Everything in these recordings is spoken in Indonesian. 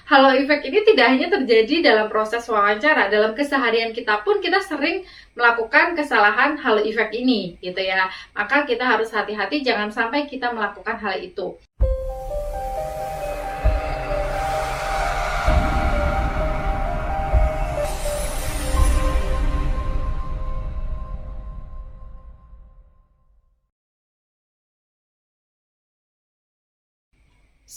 halo effect ini tidak hanya terjadi dalam proses wawancara, dalam keseharian kita pun kita sering melakukan kesalahan halo effect ini, gitu ya. Maka kita harus hati-hati jangan sampai kita melakukan hal itu.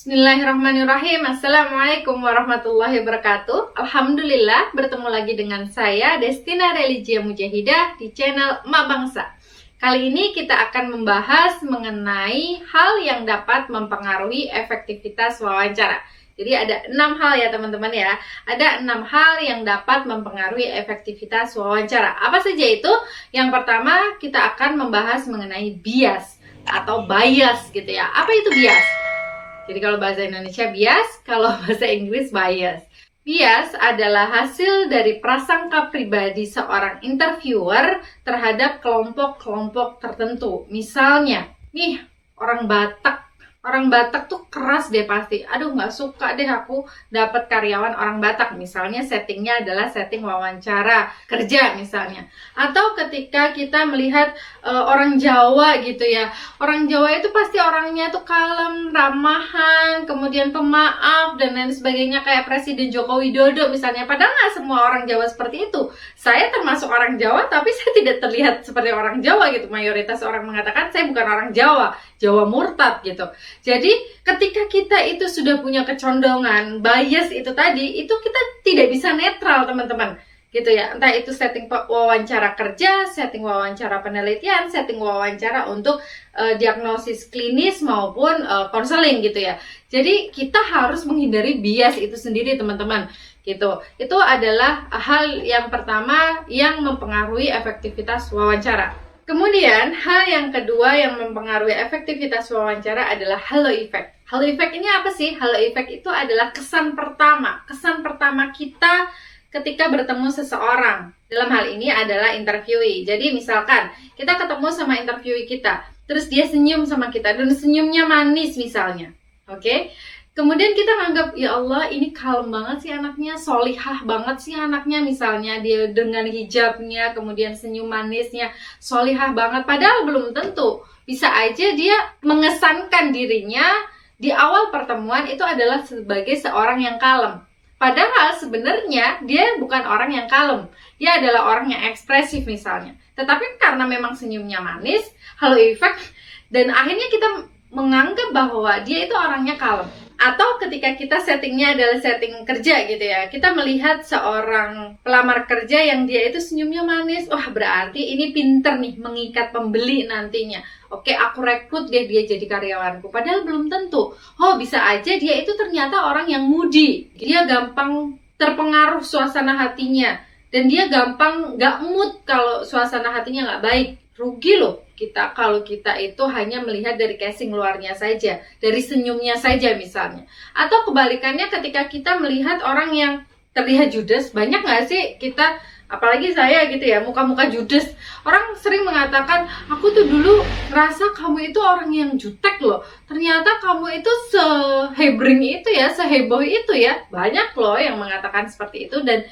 Bismillahirrahmanirrahim. Assalamualaikum warahmatullahi wabarakatuh. Alhamdulillah, bertemu lagi dengan saya Destina Religia Mujahidah di channel Emak Bangsa. Kali ini kita akan membahas mengenai hal yang dapat mempengaruhi efektivitas wawancara. Jadi ada 6 hal ya teman-teman ya. Ada 6 hal yang dapat mempengaruhi efektivitas wawancara. Apa saja itu? Yang pertama, kita akan membahas mengenai bias atau bias gitu ya. Apa itu bias? Jadi kalau bahasa Indonesia bias, kalau bahasa Inggris bias. Bias adalah hasil dari prasangka pribadi seorang interviewer terhadap kelompok-kelompok tertentu. Misalnya, nih orang Batak tuh keras deh pasti. Aduh, nggak suka deh aku dapat karyawan orang Batak. Misalnya settingnya adalah setting wawancara kerja misalnya. Atau ketika kita melihat orang Jawa gitu ya. Orang Jawa itu pasti orangnya tuh kalem, ramahan, kemudian pemaaf dan lain sebagainya kayak Presiden Joko Widodo misalnya. Padahal nggak semua orang Jawa seperti itu. Saya termasuk orang Jawa tapi saya tidak terlihat seperti orang Jawa gitu. Mayoritas orang mengatakan saya bukan orang Jawa, Jawa murtad gitu. Jadi ketika kita itu sudah punya kecondongan, bias itu tadi, itu kita tidak bisa netral teman-teman, gitu ya. Entah itu setting wawancara kerja, setting wawancara penelitian, setting wawancara untuk diagnosis klinis maupun konseling gitu ya. Jadi kita harus menghindari bias itu sendiri teman-teman, gitu. Itu adalah hal yang pertama yang mempengaruhi efektivitas wawancara. Kemudian, hal yang kedua yang mempengaruhi efektivitas wawancara adalah halo effect. Halo effect ini apa sih? Halo effect itu adalah kesan pertama. Kesan pertama kita ketika bertemu seseorang. Dalam hal ini adalah interviewee. Jadi misalkan, kita ketemu sama interviewee kita, terus dia senyum sama kita, dan senyumnya manis misalnya. Oke? Kemudian kita nganggap, ya Allah ini kalem banget sih anaknya, solihah banget sih anaknya misalnya. Dia dengan hijabnya, kemudian senyum manisnya, solihah banget. Padahal belum tentu. Bisa aja dia mengesankan dirinya di awal pertemuan itu adalah sebagai seorang yang kalem. Padahal sebenarnya dia bukan orang yang kalem. Dia adalah orang yang ekspresif misalnya. Tetapi karena memang senyumnya manis, halo effect, dan akhirnya kita menganggap bahwa dia itu orangnya kalem. Atau ketika kita settingnya adalah setting kerja gitu ya, kita melihat seorang pelamar kerja yang dia itu senyumnya manis, wah berarti ini pinter nih mengikat pembeli nantinya. Oke, aku rekrut deh dia jadi karyawanku. Padahal belum tentu. Oh, bisa aja dia itu ternyata orang yang moody. Dia gampang terpengaruh suasana hatinya. Dan dia gampang gak mood kalau suasana hatinya gak baik. Rugi loh kita kalau kita itu hanya melihat dari casing luarnya saja, dari senyumnya saja misalnya. Atau kebalikannya ketika kita melihat orang yang terlihat judes, banyak nggak sih kita, apalagi saya gitu ya, muka-muka judes. Orang sering mengatakan, aku tuh dulu ngerasa kamu itu orang yang jutek loh. Ternyata kamu itu sehebring itu ya, seheboh itu ya. Banyak loh yang mengatakan seperti itu. Dan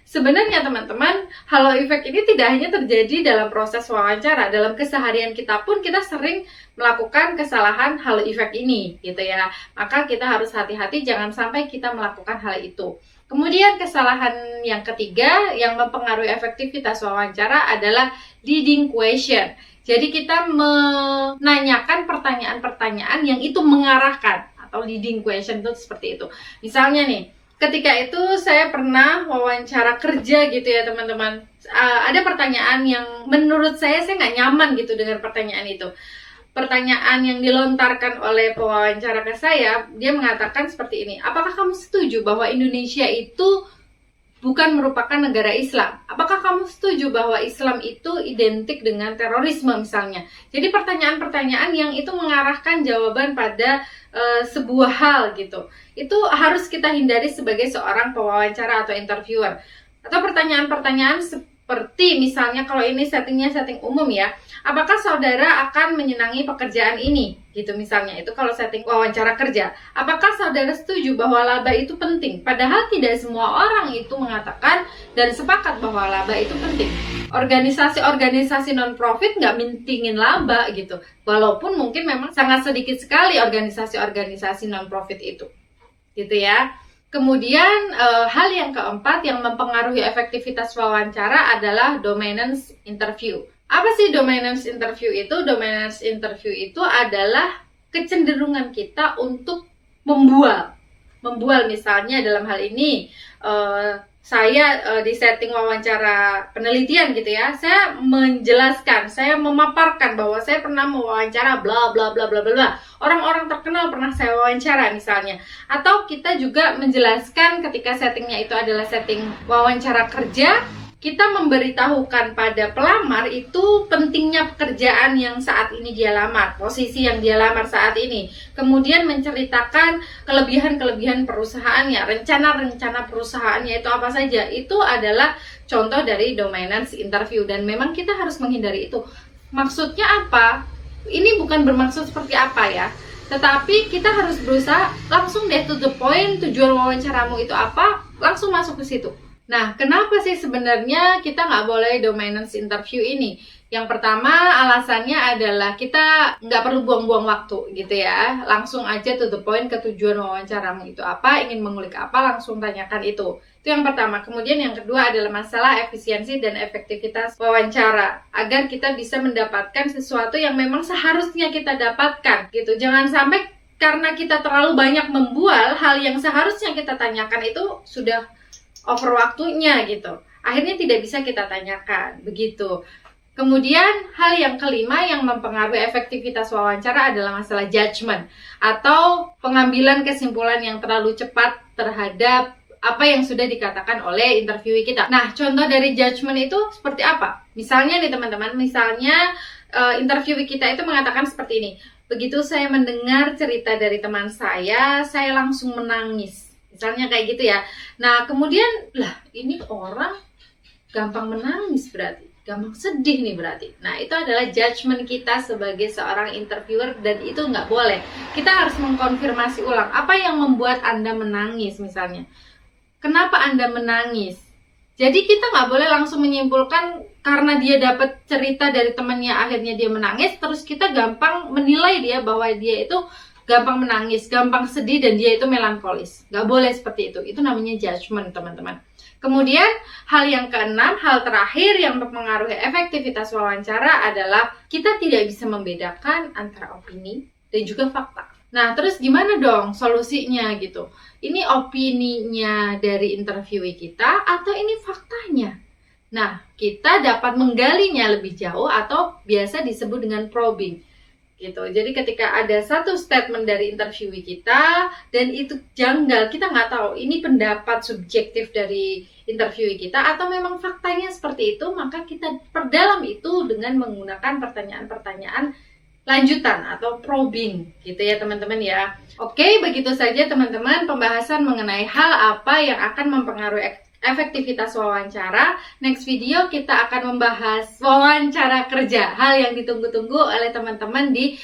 sebenarnya teman-teman, halo effect ini tidak hanya terjadi dalam proses wawancara, dalam keseharian kita pun kita sering melakukan kesalahan halo effect ini, gitu ya. Maka kita harus hati-hati jangan sampai kita melakukan hal itu. Kemudian kesalahan yang ketiga yang mempengaruhi efektivitas wawancara adalah leading question. Jadi kita menanyakan pertanyaan-pertanyaan yang itu mengarahkan, atau leading question itu seperti itu. Misalnya nih, ketika itu saya pernah wawancara kerja gitu ya teman-teman. Ada pertanyaan yang menurut saya nggak nyaman gitu dengan pertanyaan itu. Pertanyaan yang dilontarkan oleh pewawancara ke saya, dia mengatakan seperti ini. Apakah kamu setuju bahwa Indonesia itu bukan merupakan negara Islam? Apakah kamu setuju bahwa Islam itu identik dengan terorisme misalnya? Jadi pertanyaan-pertanyaan yang itu mengarahkan jawaban pada sebuah hal gitu. Itu harus kita hindari sebagai seorang pewawancara atau interviewer. Atau pertanyaan-pertanyaan seperti misalnya kalau ini settingnya setting umum ya. apakah saudara akan menyenangi pekerjaan ini? Gitu misalnya, itu kalau setting wawancara kerja. Apakah saudara setuju bahwa laba itu penting? Padahal tidak semua orang itu mengatakan dan sepakat bahwa laba itu penting. Organisasi-organisasi non-profit nggak mintingin laba gitu. Walaupun mungkin memang sangat sedikit sekali organisasi-organisasi non-profit itu. Gitu ya. Kemudian hal yang keempat yang mempengaruhi efektivitas wawancara adalah dominance interview. Apa sih dominance interview itu? Dominance interview itu adalah kecenderungan kita untuk membual. Membual misalnya dalam hal ini saya di setting wawancara penelitian gitu ya, saya menjelaskan, saya memaparkan bahwa saya pernah mewawancara bla bla bla bla bla. Orang-orang terkenal pernah saya wawancara misalnya. Atau kita juga menjelaskan ketika settingnya itu adalah setting wawancara kerja, kita memberitahukan pada pelamar itu pentingnya pekerjaan yang saat ini dia lamar, posisi yang dia lamar saat ini. Kemudian menceritakan kelebihan-kelebihan perusahaannya, rencana-rencana perusahaannya itu apa saja. Itu adalah contoh dari dominance interview dan memang kita harus menghindari itu. Maksudnya apa? Ini bukan bermaksud seperti apa ya. Tetapi kita harus berusaha langsung to the point, tujuan wawancaramu itu apa, langsung masuk ke situ. Nah, kenapa sih sebenarnya kita nggak boleh dominance interview ini? Yang pertama, alasannya adalah kita nggak perlu buang-buang waktu gitu ya. Langsung aja to the point, ke tujuan wawancaramu itu apa, ingin mengulik apa, langsung tanyakan itu. Itu yang pertama. Kemudian yang kedua adalah masalah efisiensi dan efektivitas wawancara. Agar kita bisa mendapatkan sesuatu yang memang seharusnya kita dapatkan gitu. Jangan sampai karena kita terlalu banyak membual, hal yang seharusnya kita tanyakan itu sudah over waktunya gitu. Akhirnya tidak bisa kita tanyakan, begitu. Kemudian hal yang kelima yang mempengaruhi efektivitas wawancara adalah masalah judgment atau pengambilan kesimpulan yang terlalu cepat terhadap apa yang sudah dikatakan oleh interviewee kita. Nah, contoh dari judgment itu seperti apa? Misalnya nih teman-teman, misalnya interviewee kita itu mengatakan seperti ini. Begitu saya mendengar cerita dari teman saya langsung menangis. Misalnya kayak gitu ya. Nah, kemudian, lah ini orang gampang menangis berarti. Gampang sedih nih berarti. Nah, itu adalah judgement kita sebagai seorang interviewer dan itu nggak boleh. Kita harus mengkonfirmasi ulang. Apa yang membuat Anda menangis misalnya? Kenapa Anda menangis? Jadi kita nggak boleh langsung menyimpulkan karena dia dapat cerita dari temannya akhirnya dia menangis. Terus kita gampang menilai dia bahwa dia itu gampang menangis, gampang sedih, dan dia itu melankolis. Gak boleh seperti itu. Itu namanya judgment, teman-teman. Kemudian, hal yang keenam, hal terakhir yang mempengaruhi efektivitas wawancara adalah kita tidak bisa membedakan antara opini dan juga fakta. Nah, terus gimana dong solusinya gitu? Ini opininya dari interviewee kita atau ini faktanya? Nah, kita dapat menggalinya lebih jauh atau biasa disebut dengan probing. Gitu. Jadi ketika ada satu statement dari interviewee kita dan itu janggal, kita nggak tahu ini pendapat subjektif dari interviewee kita atau memang faktanya seperti itu, maka kita perdalam itu dengan menggunakan pertanyaan-pertanyaan lanjutan atau probing gitu ya teman-teman ya. Oke, begitu saja teman-teman pembahasan mengenai hal apa yang akan mempengaruhi efektivitas wawancara. Next video kita akan membahas wawancara kerja, hal yang ditunggu-tunggu oleh teman-teman di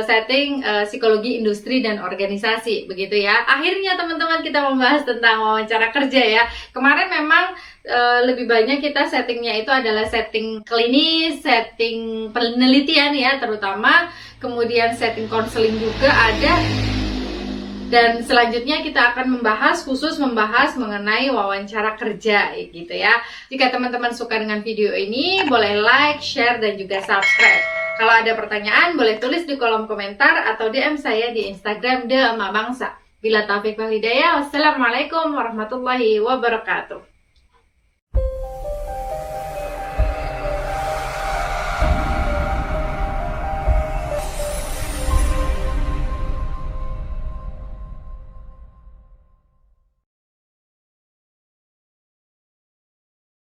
setting psikologi industri dan organisasi, begitu ya. Akhirnya teman-teman kita membahas tentang wawancara kerja ya. Kemarin memang lebih banyak kita settingnya itu adalah setting klinis, setting penelitian ya terutama, kemudian setting konseling juga ada. Dan selanjutnya kita akan khusus membahas mengenai wawancara kerja gitu ya. Jika teman-teman suka dengan video ini, boleh like, share, dan juga subscribe. Kalau ada pertanyaan, boleh tulis di kolom komentar atau DM saya di Instagram @emak bangsa. Bila taufik wal hidayah, wassalamualaikum warahmatullahi wabarakatuh.